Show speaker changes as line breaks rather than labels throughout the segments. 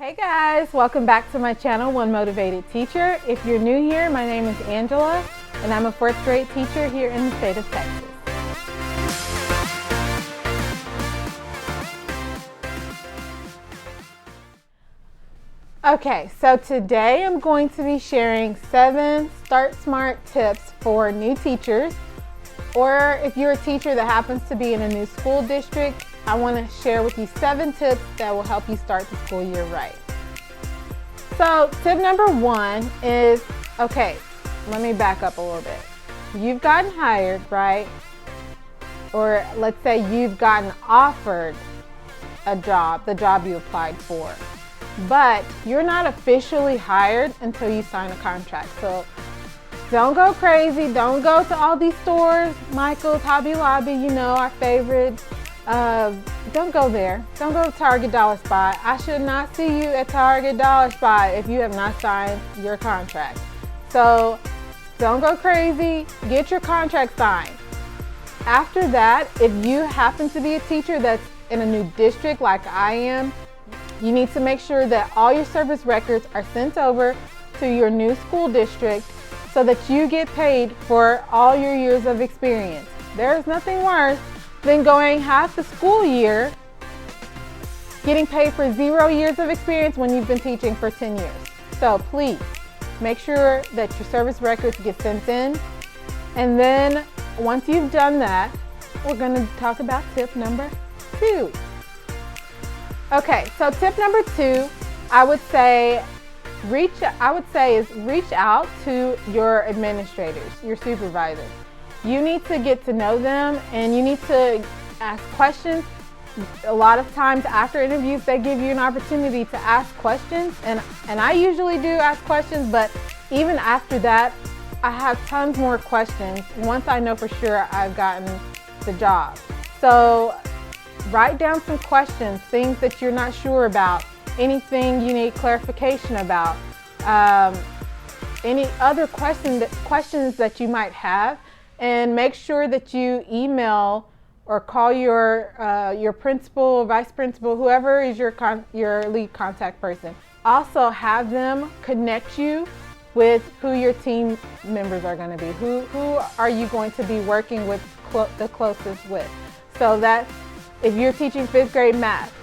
Hey guys, welcome back to my channel, One Motivated Teacher. If you're new here, my name is Angela and I'm a 4th grade teacher here in the state of Texas. Okay, so today I'm going to be sharing 7 Start Smart tips for new teachers, or if you're a teacher that happens to be in a new school district, I want to share with you 7 tips that will help you start the school year right. So tip number 1 is, okay, let me back up a little bit. You've gotten hired, right? Or let's say you've gotten offered a job, the job you applied for. But you're not officially hired until you sign a contract. So don't go crazy. Don't go to all these stores, Michael's, Hobby Lobby, you know, our favorite. Don't go there. Don't go to Target Dollar Spot. I should not see you at Target Dollar Spot if you have not signed your contract. So don't go crazy. Get your contract signed. After that, if you happen to be a teacher that's in a new district like I am, you need to make sure that all your service records are sent over to your new school district so that you get paid for all your years of experience. There's nothing worse than going half the school year getting paid for 0 years of experience when you've been teaching for 10 years. So please make sure that your service records get sent in. And then once you've done that, we're going to talk about tip number 2. Okay, so tip number 2, I would say is reach out to your administrators, your supervisors. You need to get to know them and you need to ask questions. A lot of times after interviews, they give you an opportunity to ask questions, and I usually do ask questions, but even after that, I have tons more questions once I know for sure I've gotten the job. So write down some questions, things that you're not sure about, anything you need clarification about, any other questions that you might have, and make sure that you email or call your principal, vice principal, whoever is your lead contact person. Also have them connect you with who your team members are going to be. Who are you going to be working with the closest with? So that if you're teaching 5th grade math,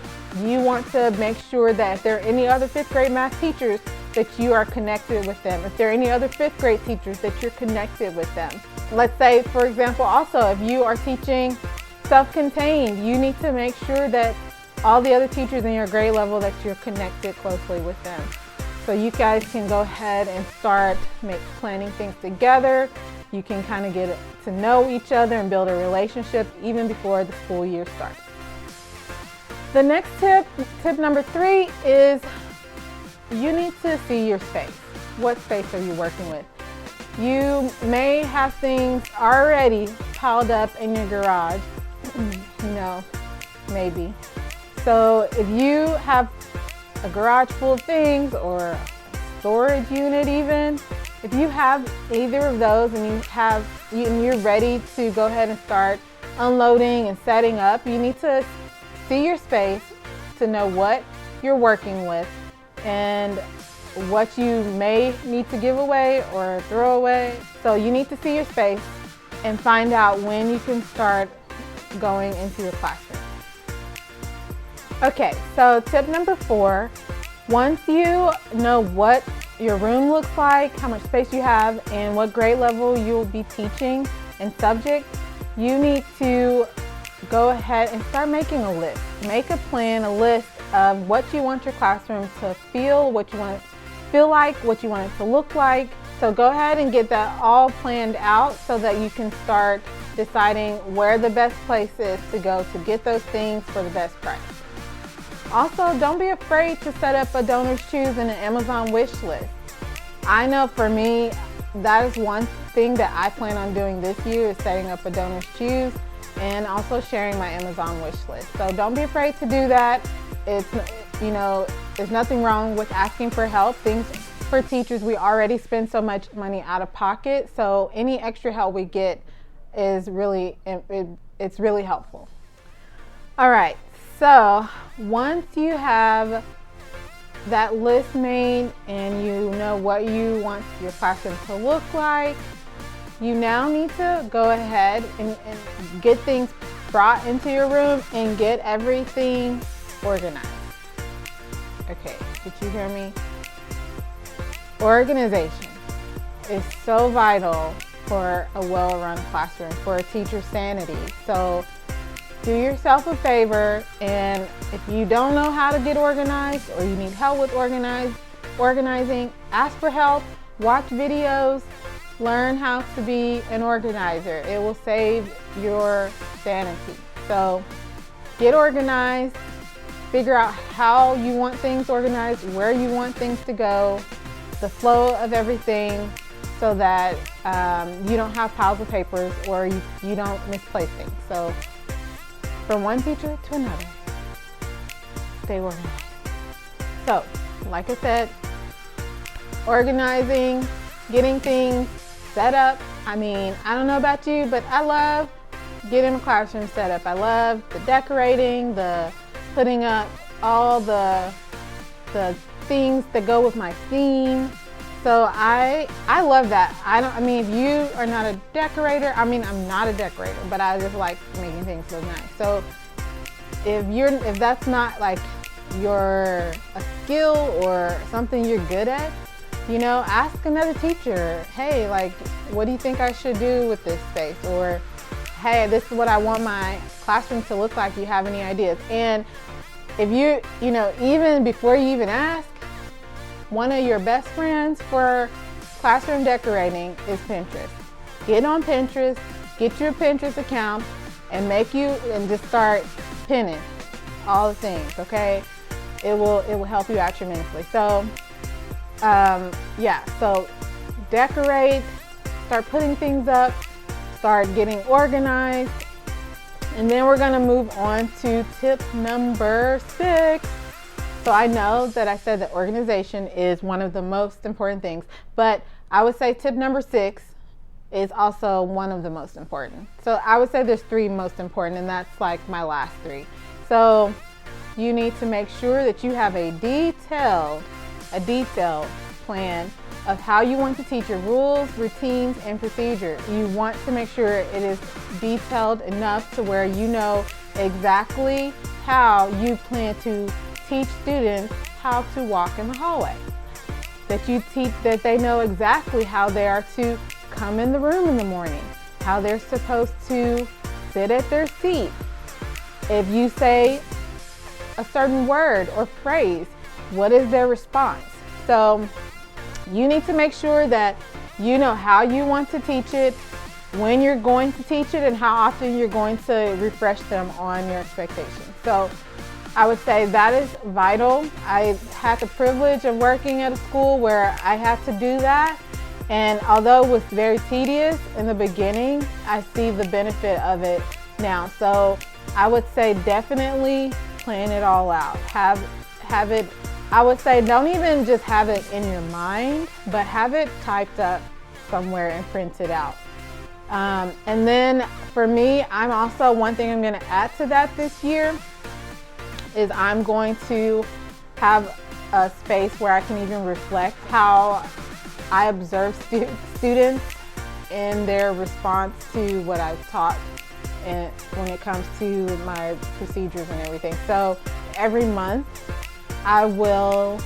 you want to make sure that if there are any other 5th grade math teachers, that you are connected with them. If there are any other 5th grade teachers, that you're connected with them. Let's say, for example, also if you are teaching self-contained, you need to make sure that all the other teachers in your grade level, that you're connected closely with them. So you guys can go ahead and start planning things together. You can kind of get to know each other and build a relationship even before the school year starts. The next tip number 3, is you need to see your space. What space are you working with? You may have things already piled up in your garage, maybe. So if you have a garage full of things, or a storage unit even, if you have either of those and you're ready to go ahead and start unloading and setting up, you need to see your space to know what you're working with and what you may need to give away or throw away. So you need to see your space and find out when you can start going into your classroom. Okay, so tip number 4, once you know what your room looks like, how much space you have, and what grade level you'll be teaching and subject, you need to go ahead and start making a list. Make a plan, a list of what you want your classroom to feel, what you want it to feel like, what you want it to look like. So go ahead and get that all planned out so that you can start deciding where the best place is to go to get those things for the best price. Also, don't be afraid to set up a Donors Choose and an Amazon wish list. I know for me, that is one thing that I plan on doing this year, is setting up a Donors Choose and also sharing my Amazon wish list. So don't be afraid to do that. There's nothing wrong with asking for help. Things for teachers, we already spend so much money out of pocket, so any extra help we get is really helpful. All right, so once you have that list made and you know what you want your classroom to look like, you now need to go ahead and get things brought into your room and get everything organized. Okay, did you hear me? Organization is so vital for a well-run classroom, for a teacher's sanity. So do yourself a favor, and if you don't know how to get organized or you need help with organizing, ask for help, watch videos, learn how to be an organizer. It will save your sanity. So get organized, figure out how you want things organized, where you want things to go, the flow of everything, so that you don't have piles of papers or you don't misplace things. So from one teacher to another, stay organized. So, like I said, organizing, getting things set up. I mean, I don't know about you, but I love getting the classroom set up. I love the decorating, the putting up all the things that go with my theme. So I love that. I mean, if you are not a decorator, I mean, I'm not a decorator, but I just like making things look nice. So if that's not like a skill or something you're good at, you know, ask another teacher, hey, like, what do you think I should do with this space? Or, hey, this is what I want my classroom to look like. Do you have any ideas? And if you know, even before you even ask, one of your best friends for classroom decorating is Pinterest. Get on Pinterest, get your Pinterest account, and just start pinning all the things, okay? It will help you out tremendously. So, yeah, so decorate, start putting things up, start getting organized, and then we're gonna move on to tip number 6. So I know that I said that organization is one of the most important things, but I would say tip number 6 is also one of the most important. So I would say there's 3 most important, and that's like my last 3. So you need to make sure that you have a detailed plan of how you want to teach your rules, routines, and procedures. You want to make sure it is detailed enough to where you know exactly how you plan to teach students how to walk in the hallway. That they know exactly how they are to come in the room in the morning, how they're supposed to sit at their seat. If you say a certain word or phrase, what is their response? So you need to make sure that you know how you want to teach it, when you're going to teach it, and how often you're going to refresh them on your expectations. So I would say that is vital. I had the privilege of working at a school where I had to do that. And although it was very tedious in the beginning, I see the benefit of it now. So I would say definitely plan it all out. Have it, I would say don't even just have it in your mind, but have it typed up somewhere and printed out. And then for me, one thing I'm gonna add to that this year is I'm going to have a space where I can even reflect how I observe students in their response to what I've taught and when it comes to my procedures and everything. So every month I will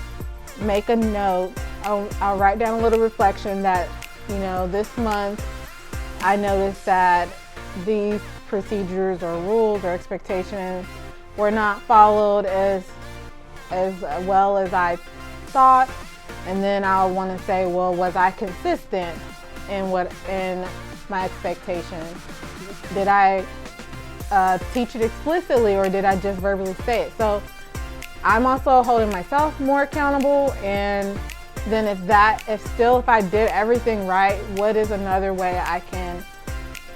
make a note. I'll write down a little reflection that, you know, this month I noticed that these procedures or rules or expectations were not followed as well as I thought. And then I'll want to say, well, was I consistent in my expectations? Did I teach it explicitly, or did I just verbally say it? So I'm also holding myself more accountable. And then if I did everything right, what is another way I can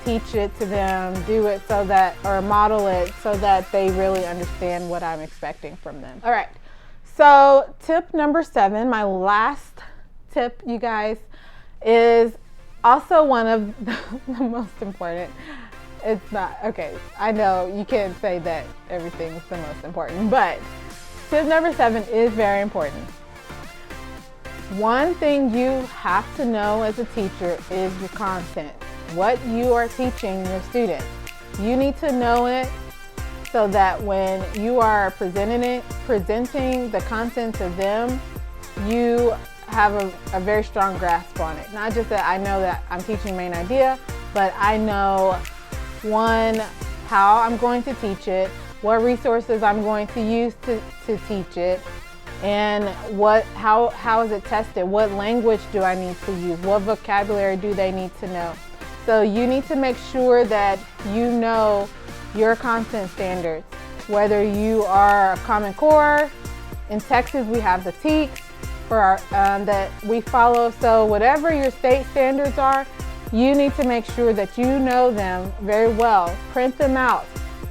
teach it to them, do it so that, or model it so that they really understand what I'm expecting from them. All right, so tip number 7, my last tip, you guys, is also one of the most important. It's not, okay, I know you can't say that everything is the most important, but tip number 7 is very important. One thing you have to know as a teacher is your content. What you are teaching your students. You need to know it so that when you are presenting the content to them, you have a very strong grasp on it. Not just that I know that I'm teaching main idea, but I know, one, how I'm going to teach it, what resources I'm going to use to teach it, and how is it tested? What language do I need to use? What vocabulary do they need to know? So you need to make sure that you know your content standards. Whether you are a Common Core, in Texas we have the TEKS for our, that we follow. So whatever your state standards are, you need to make sure that you know them very well. Print them out.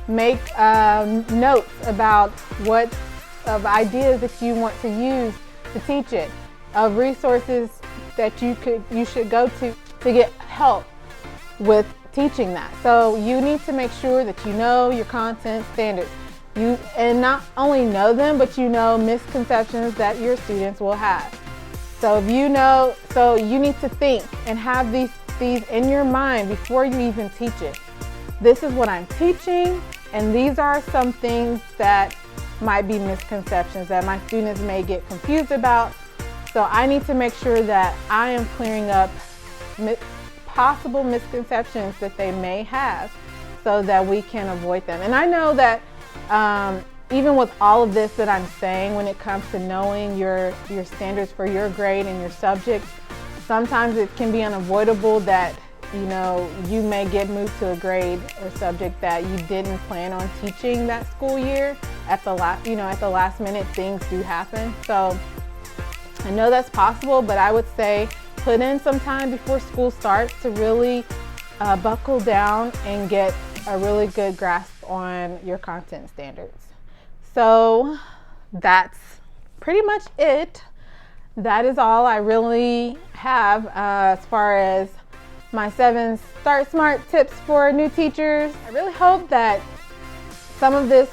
Make notes about what of ideas that you want to use to teach it, of resources that you should go to get help with teaching that. So you need to make sure that you know your content standards. And not only know them, but you know misconceptions that your students will have. So if you know, so you need to think and have these in your mind before you even teach it. This is what I'm teaching, and these are some things that might be misconceptions that my students may get confused about. So I need to make sure that I am clearing up possible misconceptions that they may have so that we can avoid them. And I know that even with all of this that I'm saying, when it comes to knowing your standards for your grade and your subject, sometimes it can be unavoidable that you may get moved to a grade or subject that you didn't plan on teaching that school year. At the last minute, things do happen. So I know that's possible, but I would say put in some time before school starts to really buckle down and get a really good grasp on your content standards. So that's pretty much it. That is all I really have as far as my 7 Start Smart tips for new teachers. I really hope that some of this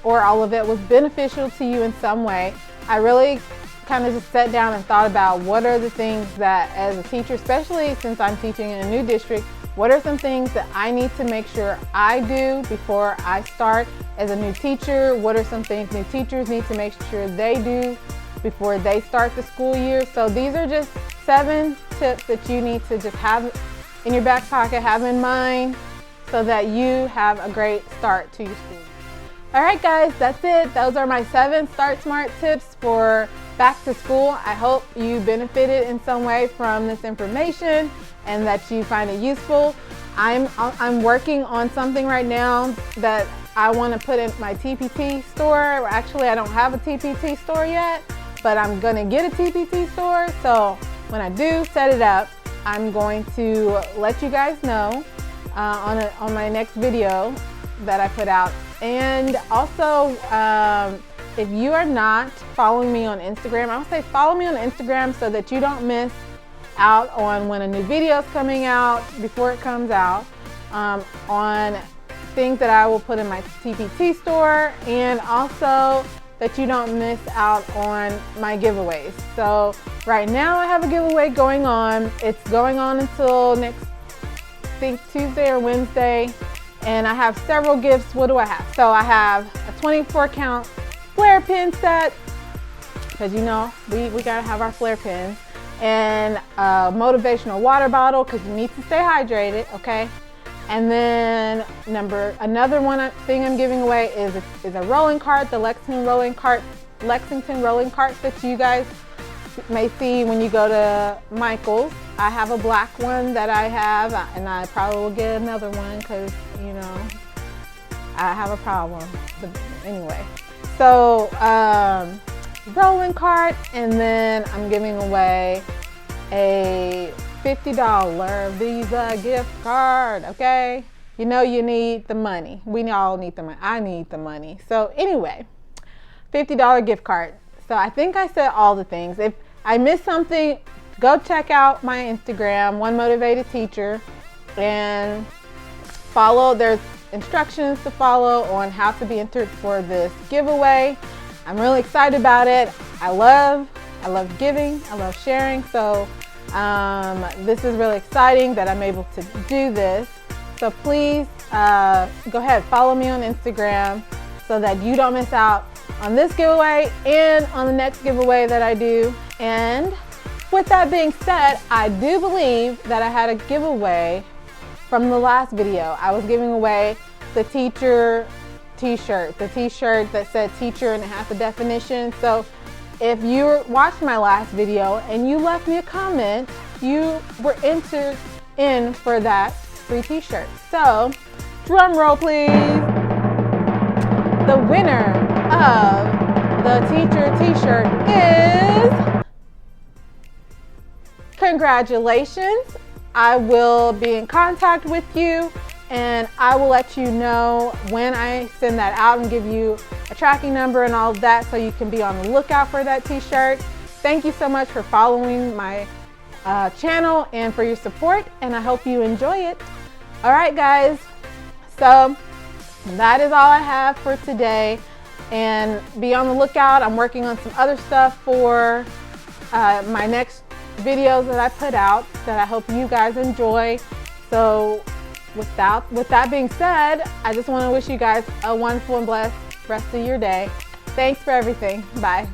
or all of it was beneficial to you in some way. I really kind of just sat down and thought about what are the things that, as a teacher, especially since I'm teaching in a new district, what are some things that I need to make sure I do before I start as a new teacher? What are some things new teachers need to make sure they do before they start the school year? So these are just 7 tips that you need to just have in your back pocket, have in mind, so that you have a great start to your school year. All right, guys, that's it. Those are my 7 Start Smart tips for back to school. I hope you benefited in some way from this information and that you find it useful. I'm working on something right now that I want to put in my TPT store. Actually, I don't have a TPT store yet, but I'm going to get a TPT store. So when I do set it up, I'm going to let you guys know on my next video that I put out. And also, if you are not following me on Instagram, I would say follow me on Instagram so that you don't miss out on when a new video is coming out, before it comes out, on things that I will put in my TPT store, and also that you don't miss out on my giveaways. So right now I have a giveaway going on. It's going on until next, I think, Tuesday or Wednesday. And I have several gifts. What do I have? So I have a 24 count flare pen set, because we gotta have our flare pens, and a motivational water bottle, because you need to stay hydrated, okay? And then another thing I'm giving away is a rolling cart, the Lexington rolling cart that you guys may see when you go to Michael's. I have a black one that I have, and I probably will get another one because I have a problem. But anyway, so rolling cart, and then I'm giving away a $50 Visa gift card, okay? You need the money. We all need the money. I need the money. So anyway, $50 gift card. So I think I said all the things. If I missed something, go check out my Instagram, One Motivated Teacher, and follow. There's instructions to follow on how to be entered for this giveaway. I'm really excited about it. I love giving, I love sharing. So this is really exciting that I'm able to do this. So please go ahead, follow me on Instagram so that you don't miss out on this giveaway and on the next giveaway that I do. And with that being said, I do believe that I had a giveaway from the last video. I was giving away the teacher t-shirt, the t-shirt that said teacher and it has the definition. So if you watched my last video and you left me a comment, you were entered in for that free t-shirt. So drum roll please. The winner of the teacher t-shirt is, congratulations. I will be in contact with you and I will let you know when I send that out and give you a tracking number and all of that so you can be on the lookout for that t-shirt. Thank you so much for following my channel and for your support, and I hope you enjoy it. All right guys, so that is all I have for today, and be on the lookout. I'm working on some other stuff for my next videos that I put out that I hope you guys enjoy. So with that being said, I just want to wish you guys a wonderful and blessed rest of your day. Thanks for everything. Bye.